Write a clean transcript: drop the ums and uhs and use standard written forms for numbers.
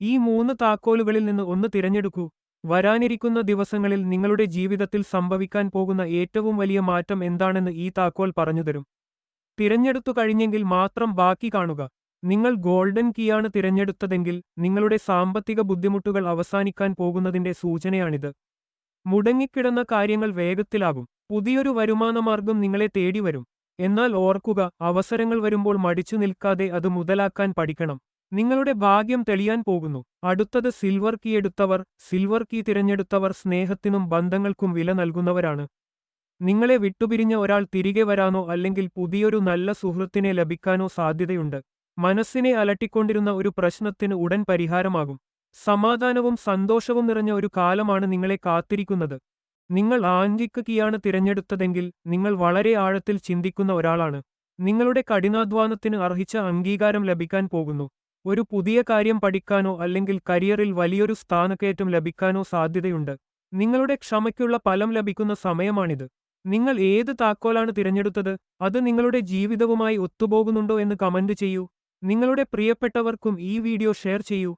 ഈ മൂന്ന് താക്കോലുകളിൽ നിന്ന് ഒന്ന് തിരഞ്ഞെടുക്കൂ. വരാനിരിക്കുന്ന ദിവസങ്ങളിൽ നിങ്ങളുടെ ജീവിതത്തിൽ സംഭവിക്കാൻ പോകുന്ന ഏറ്റവും വലിയ മാറ്റം എന്താണെന്ന് ഈ താക്കോൽ പറഞ്ഞുതരും. തിരഞ്ഞെടുത്തു കഴിഞ്ഞെങ്കിൽ മാത്രം ബാക്കി കാണുക. നിങ്ങൾ ഗോൾഡൻ കീയാണ് തിരഞ്ഞെടുത്തതെങ്കിൽ നിങ്ങളുടെ സാമ്പത്തിക ബുദ്ധിമുട്ടുകൾ അവസാനിക്കാൻ പോകുന്നതിന്റെ സൂചനയാണിത്. മുടങ്ങിക്കിടന്ന കാര്യങ്ങൾ വേഗത്തിലാകും. പുതിയൊരു വരുമാനമാർഗം നിങ്ങളെ തേടിവരും. എന്നാൽ ഓർക്കുക, അവസരങ്ങൾ വരുമ്പോൾ മടിച്ചു നിൽക്കാതെ അത് മുതലാക്കാൻ പഠിക്കണം. നിങ്ങളുടെ ഭാഗ്യം തെളിയാൻ പോകുന്നു. അടുത്തത് സിൽവർ കീ എടുത്തവർ. സിൽവർ കീ തിരഞ്ഞെടുത്തവർ സ്നേഹത്തിനും ബന്ധങ്ങൾക്കും വില നൽകുന്നവരാണ്. നിങ്ങളെ വിട്ടുപിരിഞ്ഞ ഒരാൾ തിരികെ വരാനോ അല്ലെങ്കിൽ പുതിയൊരു നല്ല സുഹൃത്തിനെ ലഭിക്കാനോ സാധ്യതയുണ്ട്. മനസ്സിനെ അലട്ടിക്കൊണ്ടിരുന്ന ഒരു പ്രശ്നത്തിന് ഉടൻ പരിഹാരമാകും. സമാധാനവും സന്തോഷവും നിറഞ്ഞ ഒരു കാലമാണ് നിങ്ങളെ കാത്തിരിക്കുന്നത്. നിങ്ങൾ ആൻറ്റിക് കീയാണ് തിരഞ്ഞെടുത്തതെങ്കിൽ നിങ്ങൾ വളരെ ആഴത്തിൽ ചിന്തിക്കുന്ന ഒരാളാണ്. നിങ്ങളുടെ കഠിനാധ്വാനത്തിന് അർഹിച്ച അംഗീകാരം ലഭിക്കാൻ പോകുന്നു. ഒരു പുതിയ കാര്യം പഠിക്കാനോ അല്ലെങ്കിൽ കരിയറിൽ വലിയൊരു സ്ഥാനക്കയറ്റം ലഭിക്കാനോ സാധ്യതയുണ്ട്. നിങ്ങളുടെ ക്ഷമയ്ക്കുള്ള ഫലം ലഭിക്കുന്ന സമയമാണിത്. നിങ്ങൾ ഏത് താക്കോലാണ് തിരഞ്ഞെടുത്തത്? അത് നിങ്ങളുടെ ജീവിതവുമായി ഒത്തുപോകുന്നുണ്ടോ എന്ന് കമന്റ് ചെയ്യൂ. നിങ്ങളുടെ പ്രിയപ്പെട്ടവർക്കും ഈ വീഡിയോ ഷെയർ ചെയ്യൂ.